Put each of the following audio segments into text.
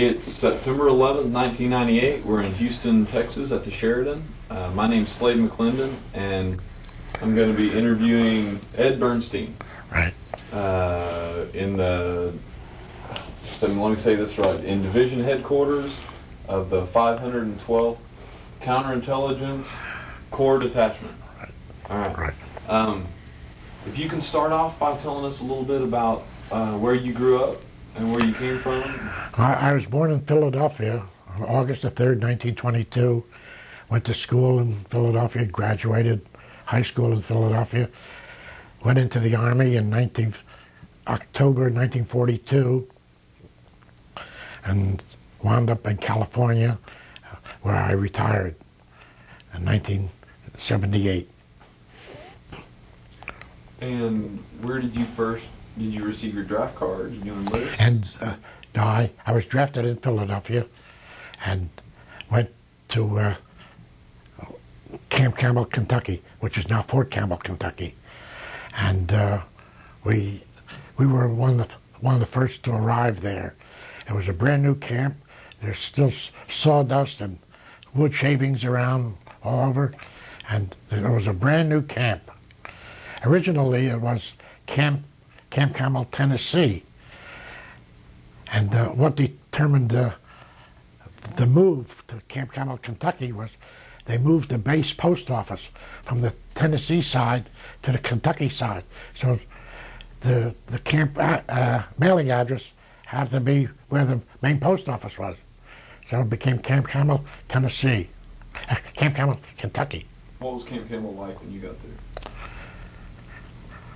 It's September 11th, 1998. We're in Houston, Texas at the Sheraton. My name's Slade McClendon, and I'm going to be interviewing Ed Bernstein. Right. In the, so let me say this right, in Division Headquarters of the 512th Counterintelligence Corps Detachment. Right. All right. Right. If you can start off by telling us a little bit about where you grew up and where you came from. I was born in Philadelphia on August the 3rd, 1922. Went to school in Philadelphia, graduated high school in Philadelphia. Went into the Army in October 1942 and wound up in California where I retired in 1978. And where did you receive your draft card? Did you enlist? And no, I was drafted in Philadelphia and went to Camp Campbell, Kentucky, which is now Fort Campbell, Kentucky. And we were one of the first to arrive there. It was a brand new camp. There's still sawdust and wood shavings around all over. And there was a brand new camp. Originally, it was Camp Campbell, Tennessee. And what determined the move to Camp Campbell, Kentucky was they moved the base post office from the Tennessee side to the Kentucky side. So the camp mailing address had to be where the main post office was. So it became Camp Campbell, Tennessee. Camp Campbell, Kentucky. What was Camp Campbell like when you got there?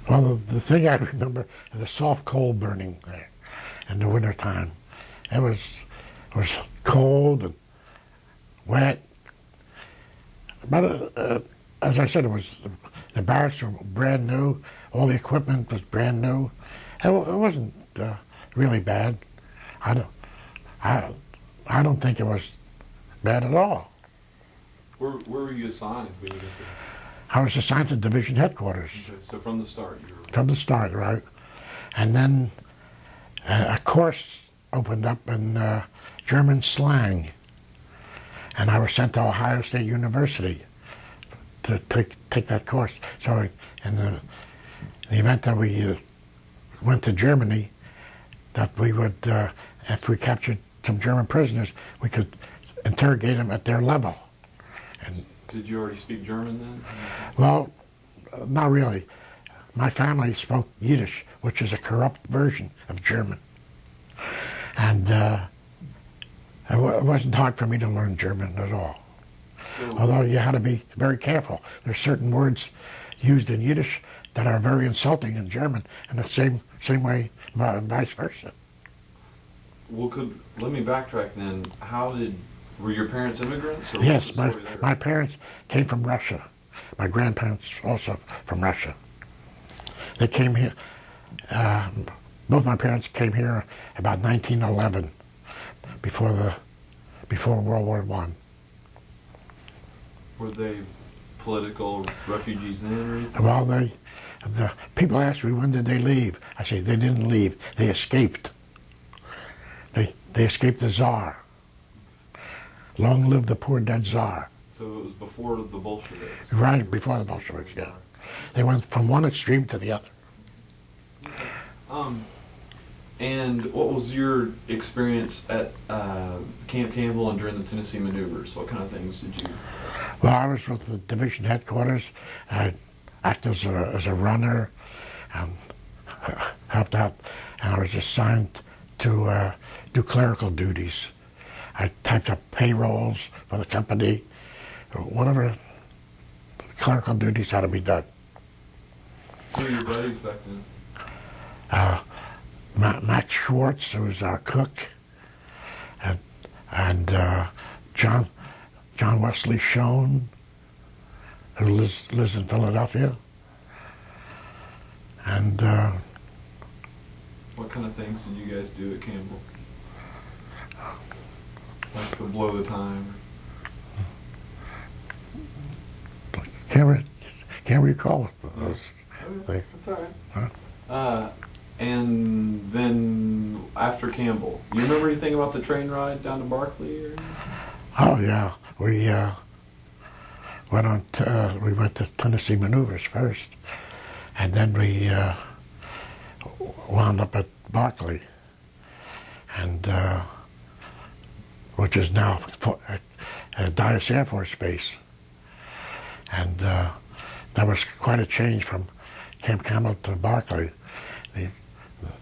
Well, the thing I remember is the soft coal burning there in the wintertime. It was cold and wet. But as I said, the barracks were brand new. All the equipment was brand new. It wasn't really bad. I don't think it was bad at all. Where were you assigned when you got there? I was assigned to division headquarters. Okay, so from the start, you were... From the start, right. And then a course opened up in German slang. And I was sent to Ohio State University to take that course. So in the event that we went to Germany, that we would, if we captured some German prisoners, we could interrogate them at their level. And did you already speak German then? well, not really. My family spoke Yiddish, which is a corrupt version of German. And it wasn't hard for me to learn German at all. So, Although you had to be very careful. There's certain words used in Yiddish that are very insulting in German, and the same way, vice versa. well, let me backtrack then. Were your parents immigrants? Or Yes, what's the story there? my parents came from Russia. My grandparents also from Russia. They came here, both my parents came here about 1911, before World War I. Were they political refugees then or anything? Well, the people ask me, when did they leave? I say, they didn't leave, they escaped. They escaped the Tsar. Long live the poor dead Tsar. So it was before the Bolsheviks? Right before the Bolsheviks, yeah. They went from one extreme to the other. And what was your experience at Camp Campbell and during the Tennessee maneuvers? What kind of things did you... Well, I was with the division headquarters. I acted as a runner, helped out, and I was assigned to do clerical duties. I typed up payrolls for the company, whatever clerical duties had to be done. Who were your buddies back then? Max Schwartz, who was our cook, and John Wesley Schoen, who lives in Philadelphia. And what kind of things did you guys do at Campbell? Like to blow the time? Can't recall those things. That's all right. And then after Campbell. You remember anything about the train ride down to Barkley? Or? Oh yeah, we we went to Tennessee Maneuvers first, and then we wound up at Barkley, and which is now Dulles Air Force Base, and that was quite a change from Camp Campbell to Barkley.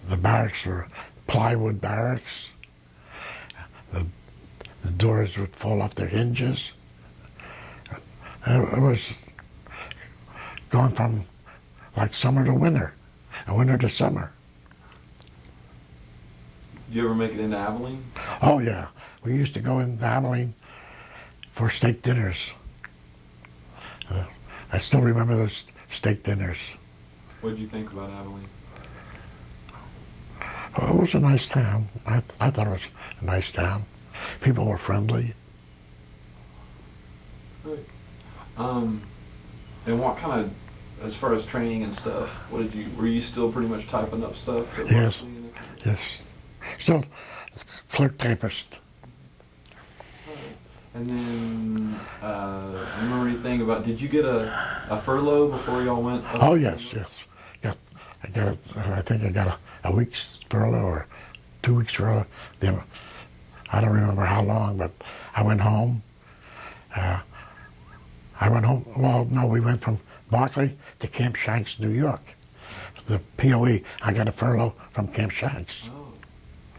The barracks were plywood barracks. The doors would fall off their hinges. It was going from like summer to winter, and winter to summer. You ever make it into Abilene? Oh yeah, we used to go into Abilene for steak dinners. I still remember those steak dinners. What did you think about Abilene? Oh, it was a nice town. I thought it was a nice town. People were friendly. Right. And what kind of, as far as training and stuff, were you still pretty much typing up stuff? Yes, yes. Still clerk typist. And then, remember anything about, did you get a furlough before y'all went? Oh yes, yes. Yeah, I think I got a week's furlough or 2 weeks furlough. Then I don't remember how long, but I went home. Well, no, we went from Barkley to Camp Shanks, New York. The POE. I got a furlough from Camp Shanks. Oh.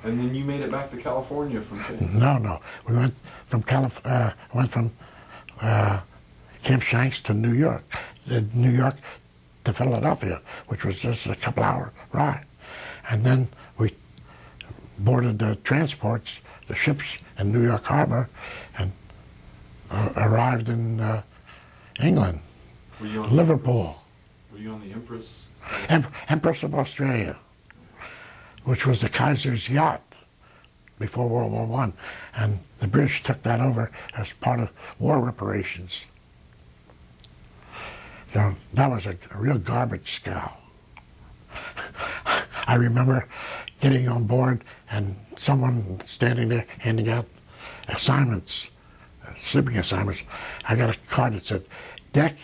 And then you made it back to California from Camp? No. We went from Camp Shanks to New York. New York to Philadelphia, which was just a couple-hour ride. And then we boarded the transports, the ships in New York Harbor, and arrived in England, Liverpool. Were you on the Empress? Empress of Australia, which was the Kaiser's yacht before World War I. And the British took that over as part of war reparations. So that was a real garbage scow. I remember getting on board and someone standing there handing out assignments, sleeping assignments. I got a card that said, Deck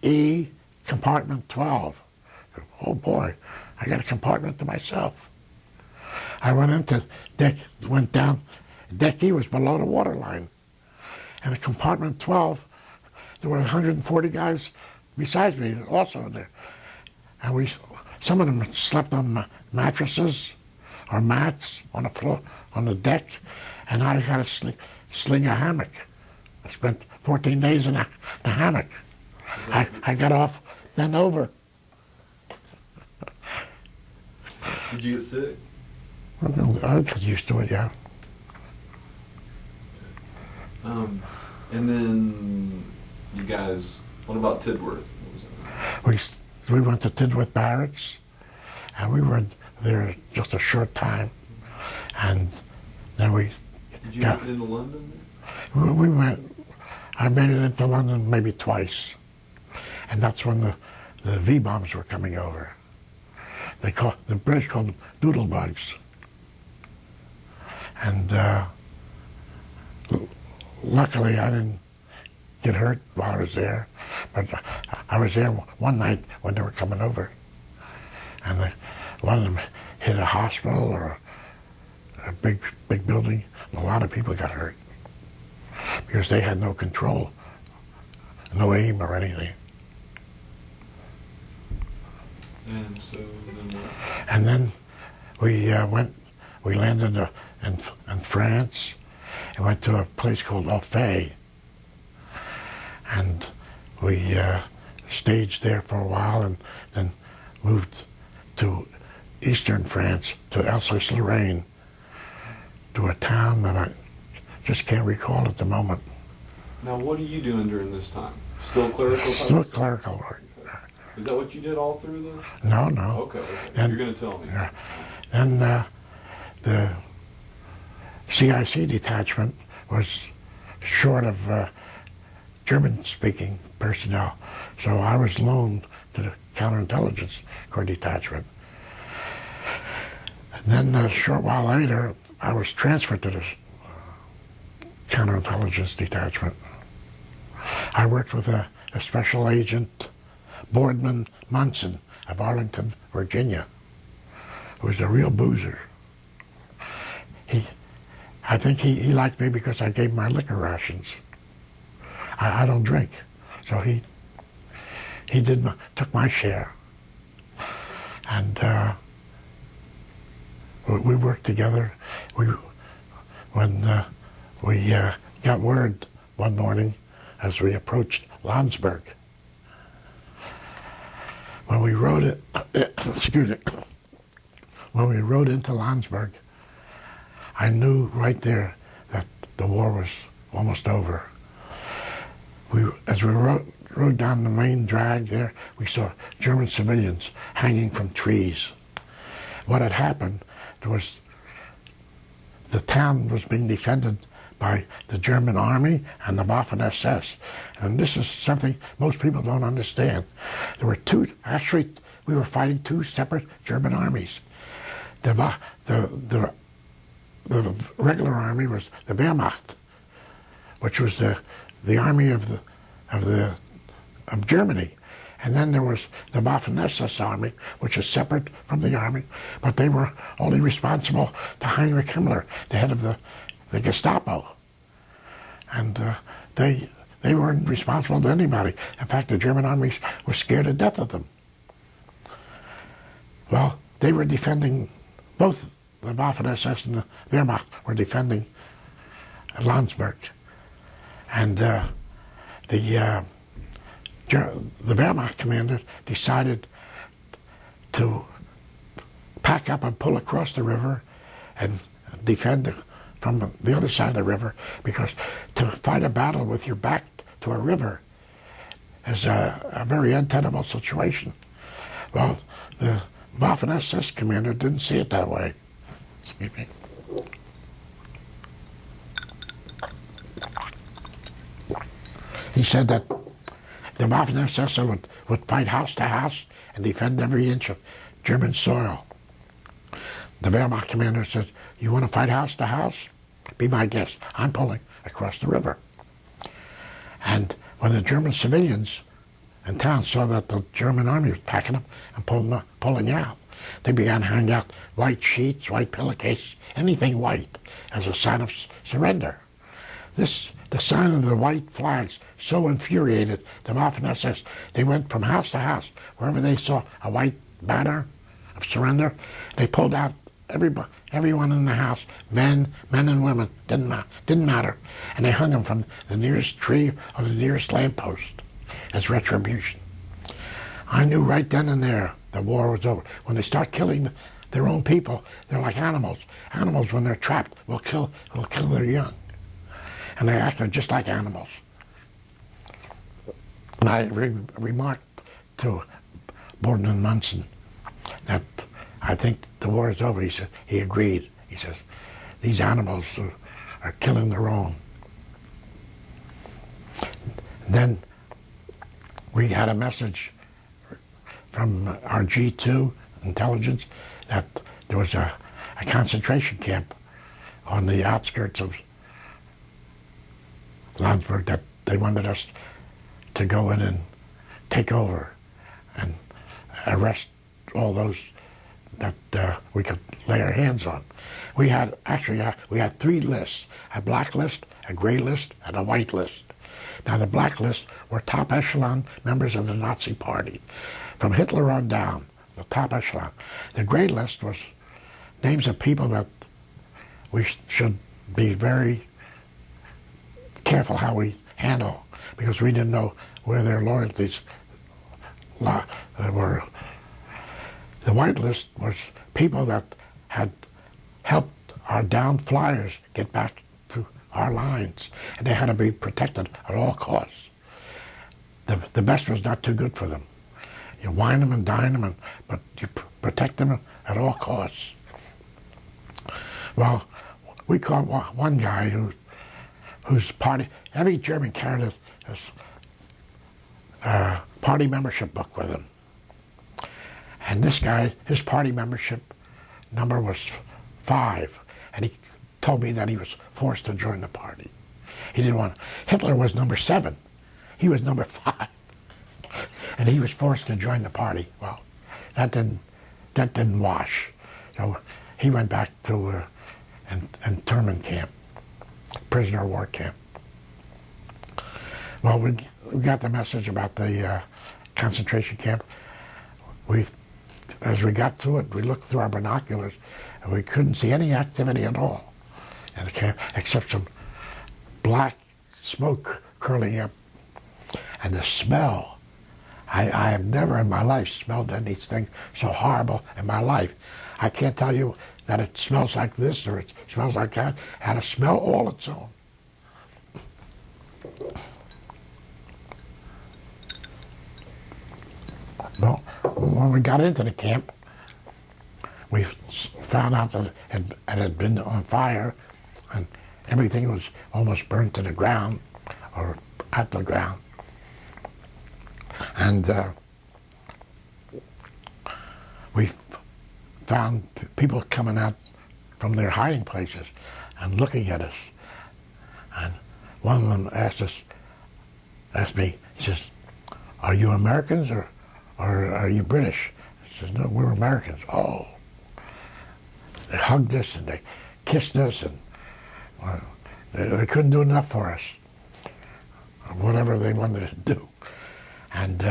E, compartment 12. Oh boy, I got a compartment to myself. I went down, Deck E was below the waterline. And in compartment 12, there were 140 guys besides me also there. And some of them slept on mattresses or mats on the floor, on the deck, and I had to sling a hammock. I spent 14 days in a hammock. I got off, then over. Did you get sick? I got used to it, yeah. And then you guys, what about Tidworth? What was that? We went to Tidworth Barracks, and we were there just a short time, and then we Did you make it into London? We went. I made it into London maybe twice, and that's when the V-bombs were coming over. The British called them doodlebugs, and luckily I didn't get hurt while I was there, but I was there one night when they were coming over, and one of them hit a hospital or a big building, and a lot of people got hurt because they had no control, no aim or anything. And so then what? And then we landed in France and went to a place called Ophé, and we staged there for a while and then moved to eastern France, to Alsace-Lorraine, to a town that I just can't recall at the moment. Now, what are you doing during this time? Still clerical? Still clerical work. Is that what you did all through this? No. Okay. And, you're going to tell me. And the CIC detachment was short of German-speaking personnel, so I was loaned to the counterintelligence corps detachment. Then a short while later, I was transferred to this counterintelligence detachment. I worked with a special agent, Boardman Munson of Arlington, Virginia, who was a real boozer. I think he liked me because I gave him my liquor rations. I don't drink, so he took my share, and we worked together. When we got word one morning as we approached Landsberg. When we rode excuse me, when we rode into Landsberg, I knew right there that the war was almost over. As we rode down the main drag there, we saw German civilians hanging from trees. What had happened was the town was being defended by the German army and the Waffen-SS. And this is something most people don't understand. There were we were fighting two separate German armies. The regular army was the Wehrmacht, which was the army of Germany. And then there was the Waffen-SS army, which is separate from the army, but they were only responsible to Heinrich Himmler, the head of the Gestapo. And they weren't responsible to anybody. In fact, the German armies were scared to death of them. Well, they were defending, both the Waffen-SS and the Wehrmacht were defending Landsberg. And the Wehrmacht commander decided to pack up and pull across the river and defend from the other side of the river, because to fight a battle with your back to a river is a very untenable situation. Well, the Waffen-SS commander didn't see it that way. Excuse me. He said that the Waffen-SS would fight house to house and defend every inch of German soil. The Wehrmacht commander said, "You want to fight house to house? Be my guest. I'm pulling across the river." And when the German civilians in town saw that the German army was packing up and pulling out, they began to hang out white sheets, white pillowcases, anything white, as a sign of surrender. The sign of the white flags so infuriated the Waffen-SS, they went from house to house. Wherever they saw a white banner of surrender, they pulled out everyone in the house, men and women, didn't matter. And they hung them from the nearest tree or the nearest lamppost as retribution. I knew right then and there the war was over. When they start killing their own people, they're like animals. Animals, when they're trapped, will kill their young. And they acted just like animals. And I remarked to Boardman Munson that I think the war is over. He agreed. He says, these animals are killing their own. Then we had a message from our G2 intelligence that there was a concentration camp on the outskirts of Landsberg that they wanted us to go in and take over and arrest all those that we could lay our hands on. We had three lists: a black list, a gray list, and a white list. Now the black list were top echelon members of the Nazi Party, from Hitler on down, the top echelon. The gray list was names of people that we should be very careful how we handle, because we didn't know where their loyalties were. The white list was people that had helped our downed flyers get back to our lines, and they had to be protected at all costs. The best was not too good for them. You wine them and dine them, but you protect them at all costs. Well, we caught one guy whose party, every German carried his party membership book with him. And this guy, his party membership number was 5, and he told me that he was forced to join the party. He didn't want. Hitler was number 7. He was number 5, and he was forced to join the party. Well, that didn't wash. So he went back to internment camp, prisoner of war camp. Well, we got the message about the concentration camp. As we got to it, we looked through our binoculars, and we couldn't see any activity at all in the camp, except some black smoke curling up. And the smell, I have never in my life smelled anything so horrible in my life. I can't tell you that it smells like this or it smells like that. It had a smell all its own. Well, when we got into the camp, we found out that it had been on fire, and everything was almost burned to the ground, or at the ground. And we found people coming out from their hiding places and looking at us. And one of them asked me, he says, "Are you Americans or are you British?" I says, "No, we're Americans." Oh. They hugged us and they kissed us, and well, they couldn't do enough for us, or whatever they wanted to do. And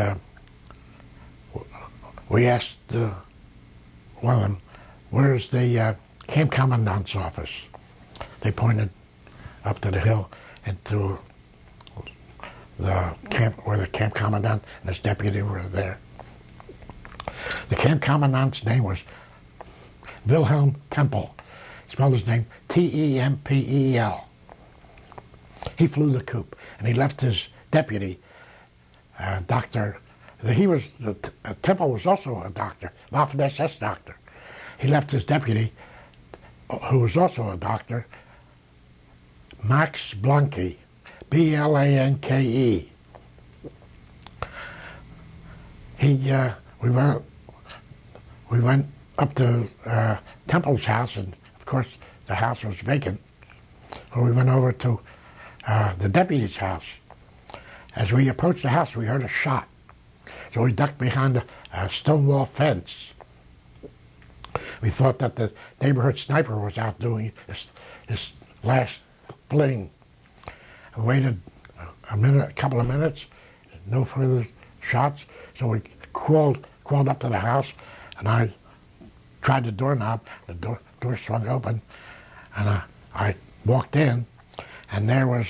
we asked one of them, "Where's the camp commandant's office?" They pointed up to the hill into the camp where the camp commandant and his deputy were there. The camp commandant's name was Wilhelm Tempel. He spelled his name T-E-M-P-E-L. He flew the coop, and he left his deputy, doctor. Tempel was also a doctor, Waffen-SS doctor. He left his deputy, who was also a doctor, Max Blanke, B-L-A-N-K-E. We went up to Tempel's house, and of course the house was vacant. So we went over to the deputy's house. As we approached the house, we heard a shot. So we ducked behind a stone wall fence. We thought that the neighborhood sniper was out doing his last fling. I waited a couple of minutes, no further shots. So we crawled up to the house, and I tried the doorknob. The door swung open, and I walked in, and there was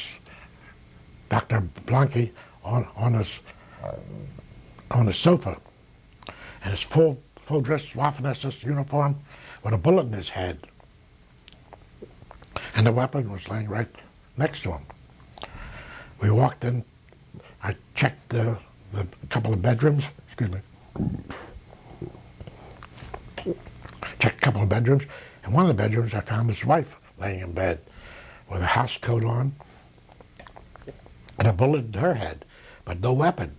Dr. Blanke on his sofa, and his full dress Waffen-SS uniform with a bullet in his head, and the weapon was laying right next to him. We walked in. I checked the couple of bedrooms. Excuse me. Checked a couple of bedrooms. In one of the bedrooms, I found his wife laying in bed with a house coat on and a bullet in her head, but no weapon.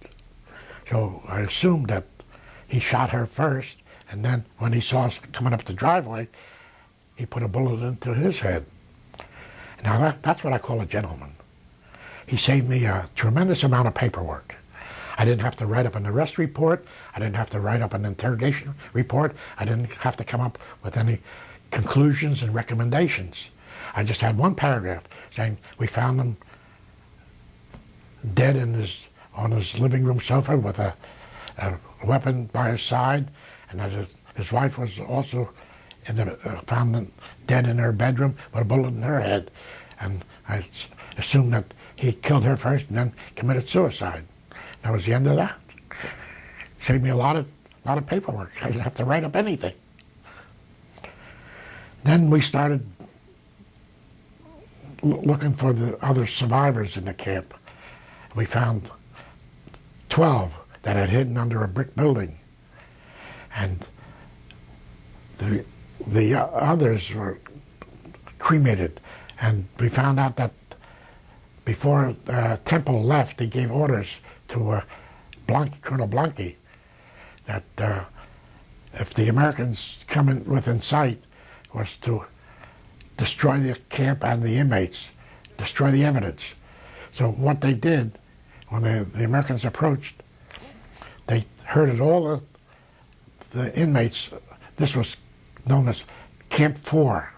So I assumed that he shot her first, and then when he saw us coming up the driveway, he put a bullet into his head. Now that's what I call a gentleman. He saved me a tremendous amount of paperwork. I didn't have to write up an arrest report. I didn't have to write up an interrogation report. I didn't have to come up with any conclusions and recommendations. I just had one paragraph saying we found him dead on his living room sofa with a weapon by his side, and that his wife was also found him dead in her bedroom with a bullet in her head. And I assumed that he killed her first and then committed suicide. That was the end of that. Saved me a lot of paperwork. I didn't have to write up anything. Then we started looking for the other survivors in the camp. We found 12 that had hidden under a brick building, and the others were cremated. And we found out that before Tempel left, he gave orders to Colonel Blanke that if the Americans coming within sight was to destroy the camp and the inmates, destroy the evidence. So what they did, when the Americans approached, they herded all the inmates. This was known as Camp 4.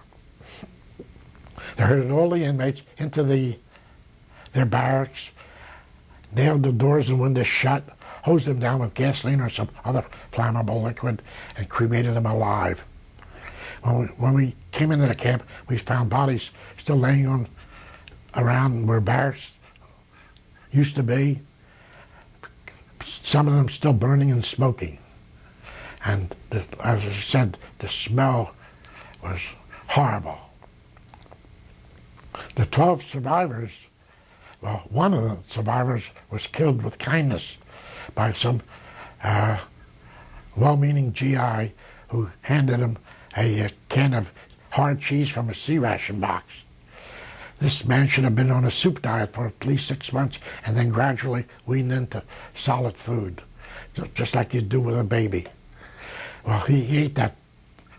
They herded all the inmates into their barracks, nailed the doors and windows shut, hosed them down with gasoline or some other flammable liquid, and cremated them alive. When we came into the camp, we found bodies still laying around where barracks used to be. Some of them still burning and smoking. And as I said, the smell was horrible. The 12 survivors, well, one of the survivors was killed with kindness by some well-meaning GI who handed him a can of hard cheese from a sea ration box. This man should have been on a soup diet for at least 6 months and then gradually weaned into solid food, just like you do with a baby. Well, he ate that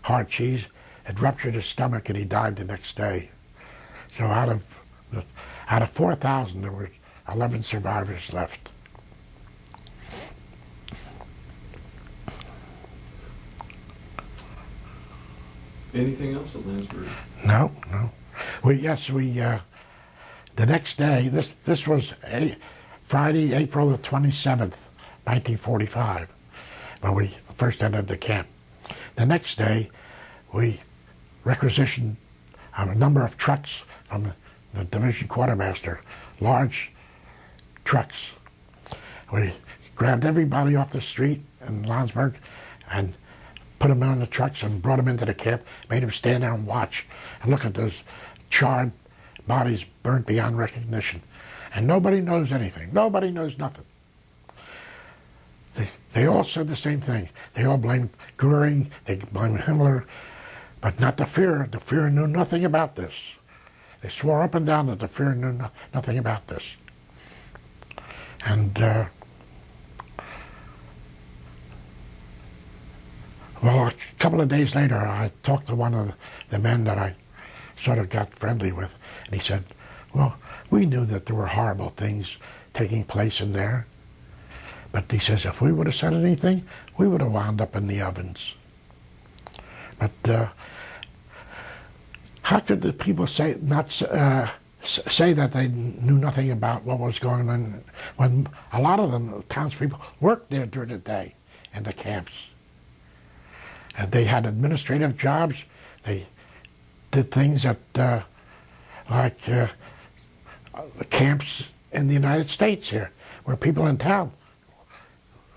hard cheese, it ruptured his stomach, and he died the next day. So out of 4,000, there were 11 survivors left. Anything else at Lansbury? No. The next day, this was Friday, April the 27th, 1945, when we first entered the camp. The next day, we requisitioned a number of trucks from the division quartermaster, large trucks. We grabbed everybody off the street in Landsberg and put them on the trucks and brought them into the camp, made them stand there and watch and look at those charred bodies burnt beyond recognition. And nobody knows anything. Nobody knows nothing. They all said the same thing. They all blamed Goering, they blamed Himmler, but not the Fuhrer. The Fuhrer knew nothing about this. They swore up and down that the Fuhrer knew nothing about this. And well, a couple of days later, I talked to one of the men that I sort of got friendly with, and he said, well, we knew that there were horrible things taking place in there, but he says, if we would have said anything, we would have wound up in the ovens. But how could the people say that they knew nothing about what was going on when a lot of them, townspeople, worked there during the day in the camps? And they had administrative jobs. They did things at like the camps in the United States here, where people in town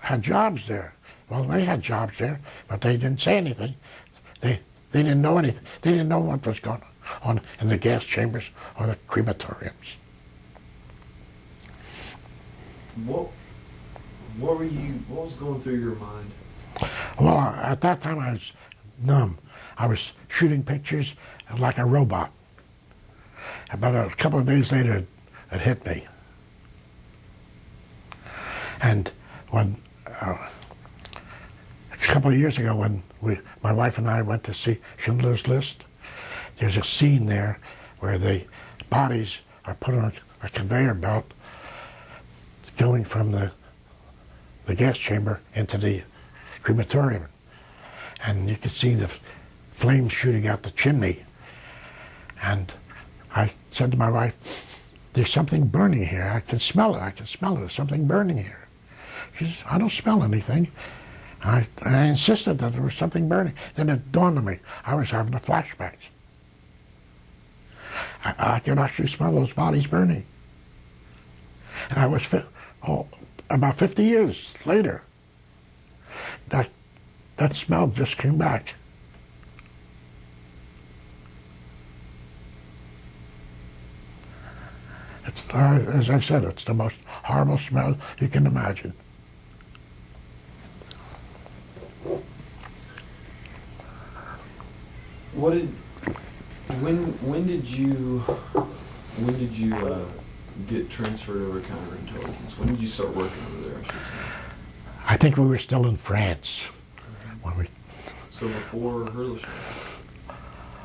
had jobs there. Well, they had jobs there, but they didn't say anything. They didn't know anything. They didn't know what was going on in the gas chambers or the crematoriums. What was going through your mind? Well, at that time I was numb. I was shooting pictures like a robot. About a couple of days later, it hit me. And when a couple of years ago, when my wife and I went to see Schindler's List, there's a scene there where the bodies are put on a conveyor belt going from the gas chamber into the crematorium. And you could see the flames shooting out the chimney. And I said to my wife, there's something burning here. I can smell it. There's something burning here. She says, I don't smell anything. I insisted that there was something burning. Then it dawned on me, I was having a flashback. I could actually smell those bodies burning. And I was, about 50 years later, that smell just came back. It's, as I said, it's the most horrible smell you can imagine. When did you get transferred over to counterintelligence? When did you start working over there, I should say? I think we were still in France when we So before Hurlesham,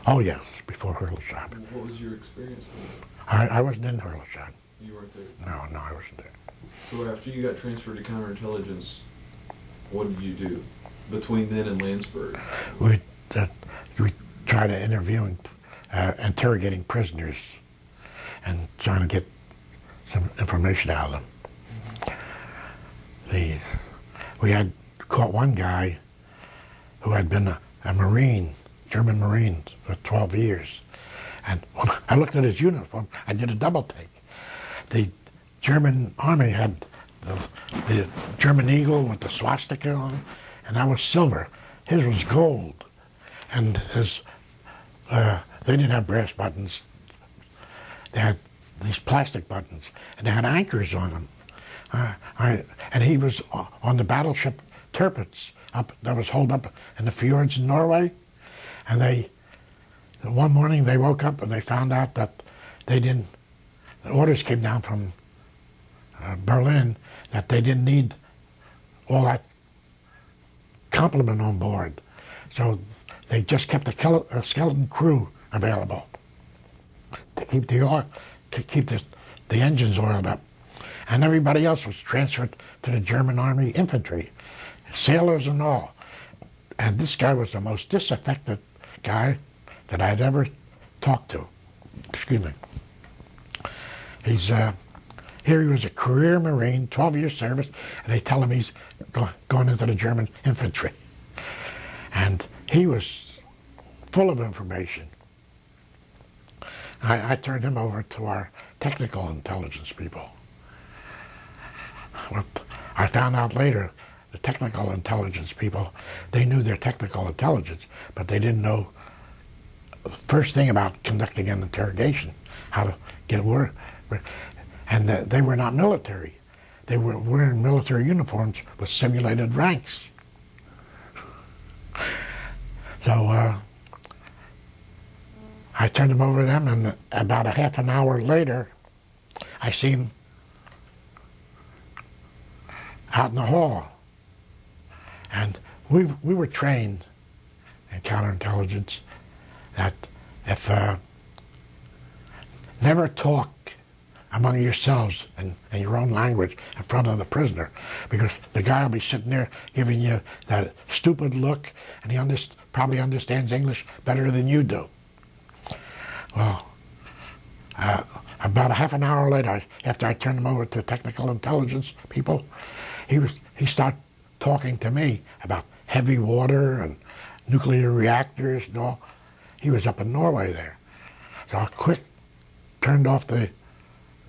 Oh yes, before Hurlesham. what was your experience then? I wasn't in Hurlesham. You weren't there. No, I wasn't there. So after you got transferred to counterintelligence, what did you do between then and Landsberg? We tried to interrogating prisoners and trying to get some information out of them. We had caught one guy who had been a Marine, German Marine, for 12 years. And when I looked at his uniform, I did a double take. The German army had the German eagle with the swastika on, and that was silver. His was gold. And they didn't have brass buttons. They had these plastic buttons, and they had anchors on them. And he was on the battleship Tirpitz that was holed up in the fjords in Norway. And one morning they woke up and they found out that the orders came down from Berlin that they didn't need all that complement on board. So they just kept a skeleton crew available to keep the engines oiled up. And everybody else was transferred to the German Army infantry, sailors and all. And this guy was the most disaffected guy that I'd ever talked to. Excuse me. Here he was a career Marine, 12 years service, and they tell him he's going into the German infantry. And he was full of information. I turned him over to our technical intelligence people. What I found out later, the technical intelligence people, they knew their technical intelligence, but they didn't know the first thing about conducting an interrogation, how to get word. And they were not military. They were wearing military uniforms with simulated ranks. So I turned him over to them, and about a half an hour later, I see him out in the hall. And we were trained in counterintelligence that if never talk among yourselves in your own language in front of the prisoner, because the guy will be sitting there giving you that stupid look, and he probably understands English better than you do. Well, about a half an hour later, after I turned him over to technical intelligence people, he started talking to me about heavy water and nuclear reactors and all. He was up in Norway there. So I quick turned off the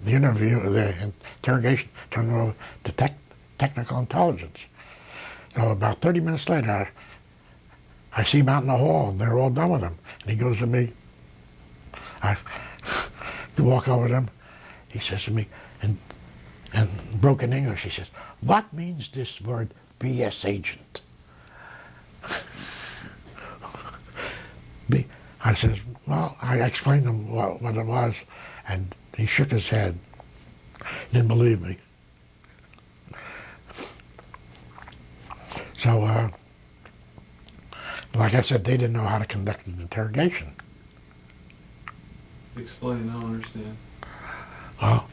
interrogation, turned it over to technical intelligence. So about 30 minutes later, I see him out in the hall, and they're all done with him. And he goes to me, I walk over to him, he says to me, in broken English, he says, "What means this word BS agent?" I says, well, I explained to him what it was, and he shook his head. He didn't believe me. So, like I said, they didn't know how to conduct an interrogation. Explain, I don't understand. Well,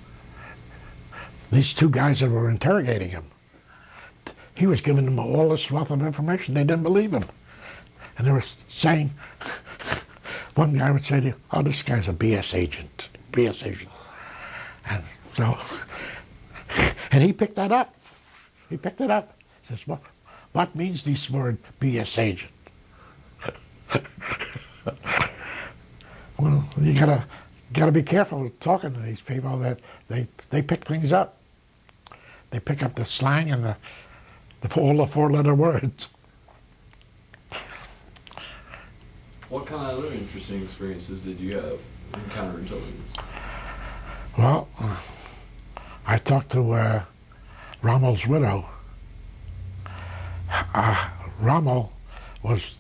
these two guys that were interrogating him, he was giving them all this wealth of information. They didn't believe him. And they were saying, one guy would say to you, "Oh, this guy's a BS agent, BS agent." And so, and he picked that up. He picked it up. He says, what means this word BS agent? Well, you gotta be careful with talking to these people, that they pick things up. They pick up the slang and all the four-letter words. What kind of other interesting experiences did you have in counterintelligence? Well, I talked to Rommel's widow. Rommel was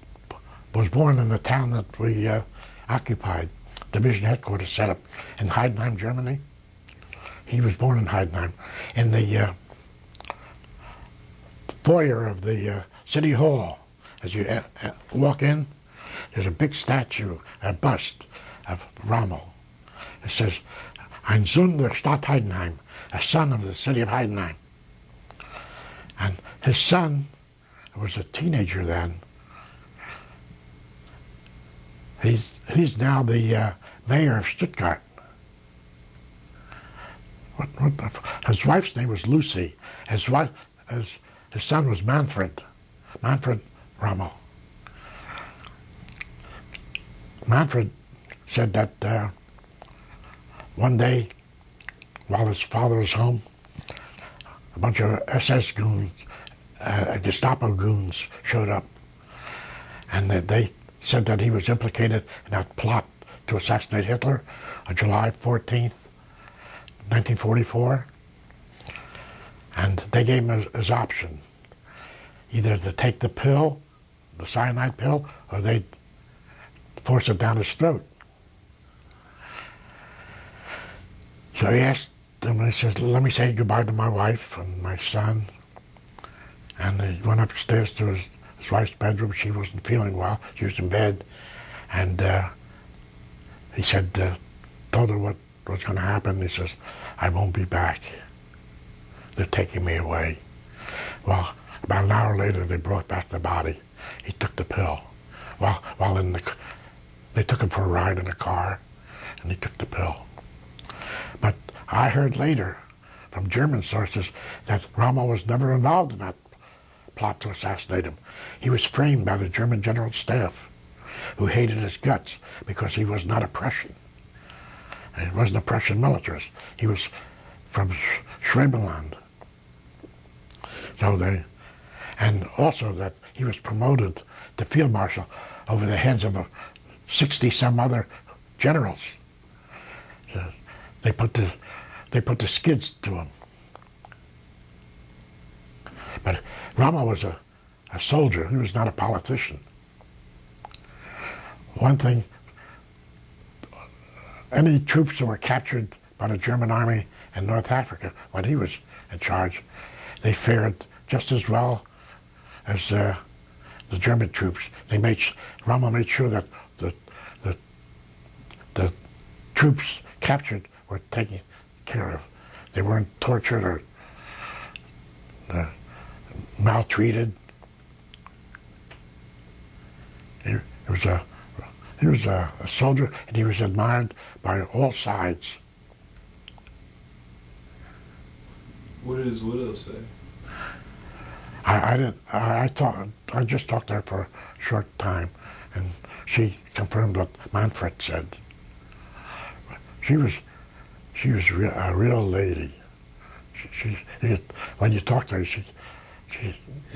born in the town that we occupied, division headquarters set up in Heidenheim, Germany. He was born in Heidenheim. In the foyer of the city hall, as you walk in, there's a big statue, a bust of Rommel. It says, Ein Sohn der Stadt Heidenheim, a son of the city of Heidenheim. And his son was a teenager then. He's now the mayor of Stuttgart. His wife's name was Lucy. His son was Manfred Rommel. Manfred said that one day, while his father was home, a bunch of SS goons, Gestapo goons, showed up, and they said that he was implicated in that plot to assassinate Hitler on July 14th, 1944. And they gave him his option, either to take the pill, the cyanide pill, or they'd force it down his throat. So he asked them, he says, let me say goodbye to my wife and my son. And he went upstairs to his wife's bedroom. She wasn't feeling well. She was in bed. And he said, told her what was going to happen. He says, I won't be back. They're taking me away. Well, about an hour later, they brought back the body. He took the pill. They took him for a ride in a car, and he took the pill. But I heard later from German sources that Rommel was never involved in that plot to assassinate him. He was framed by the German General Staff, who hated his guts because he was not a Prussian. He wasn't a Prussian militarist. He was from Schwabenland. And also that he was promoted to field marshal over the heads of 60-some other generals. So they put the skids to him. But Rommel was a soldier. He was not a politician. One thing, any troops that were captured by the German army in North Africa when he was in charge, they fared just as well as the German troops. Rommel made sure that the troops captured were taken care of. They weren't tortured or maltreated. He was a soldier, and he was admired by all sides. What did his widow say? I just talked to her for a short time, and she confirmed what Manfred said. She was a real lady. When you talk to her, you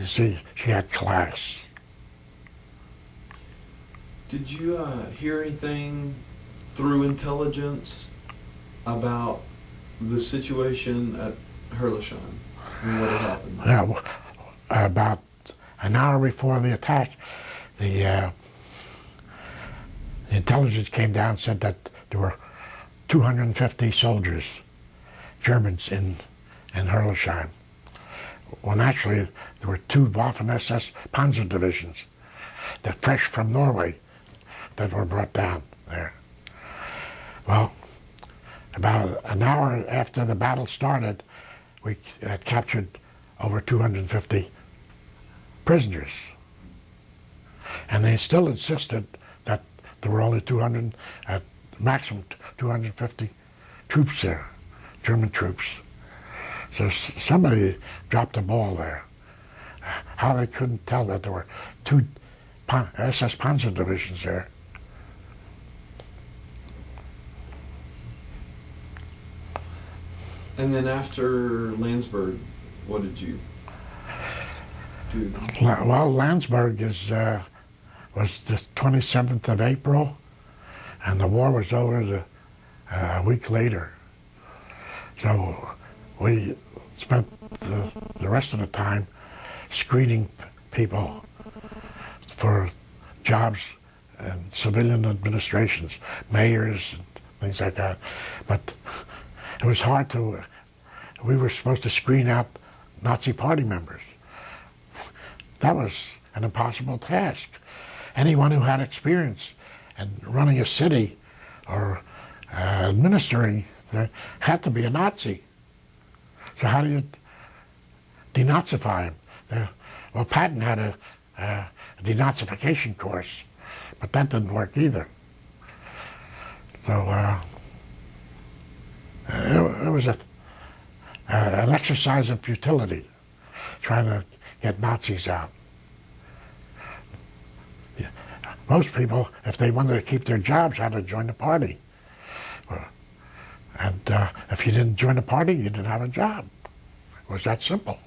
see, she had class. Did you hear anything through intelligence about the situation at Herrlisheim and what had happened? Yeah, well, about an hour before the attack, the intelligence came down and said that there were 250 soldiers, Germans, in Herrlisheim. When actually there were 2 Waffen-SS Panzer divisions that fresh from Norway that were brought down there. Well, about an hour after the battle started, we had captured over 250 prisoners. And they still insisted that there were only 200, at maximum 250 troops there, German troops. So somebody dropped the ball there. How they couldn't tell that there were 2 SS Panzer divisions there. And then after Landsberg, what did you do? Well, Landsberg was the 27th of April, and the war was over a week later. So we spent the rest of the time screening people for jobs and civilian administrations, mayors and things like that. But it was hard to, we were supposed to screen out Nazi party members. That was an impossible task. Anyone who had experience in running a city or administering had to be a Nazi. So how do you denazify them? Well, Patton had a denazification course, but that didn't work either. So it was an exercise in futility, trying to get Nazis out. Yeah. Most people, if they wanted to keep their jobs, had to join the party. And if you didn't join the party, you didn't have a job. It was that simple.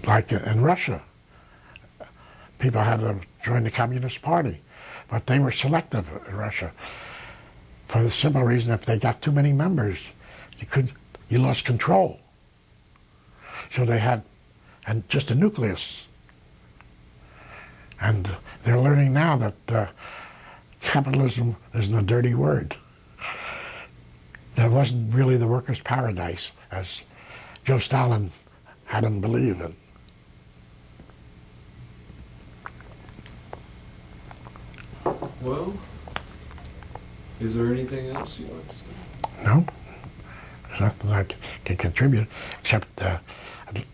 Like in Russia, people had to join the Communist Party, but they were selective in Russia for the simple reason if they got too many members, you lost control. So they had just a nucleus. And they're learning now that capitalism isn't a dirty word. That wasn't really the workers' paradise, as Joe Stalin had them believe in. Well, is there anything else you'd like to say? No, there's nothing I can contribute except I'd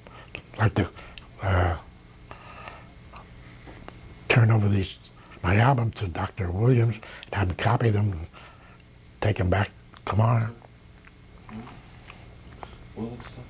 like to turn over my album to Dr. Williams and have him copy them and take them back tomorrow. Well, let's stop.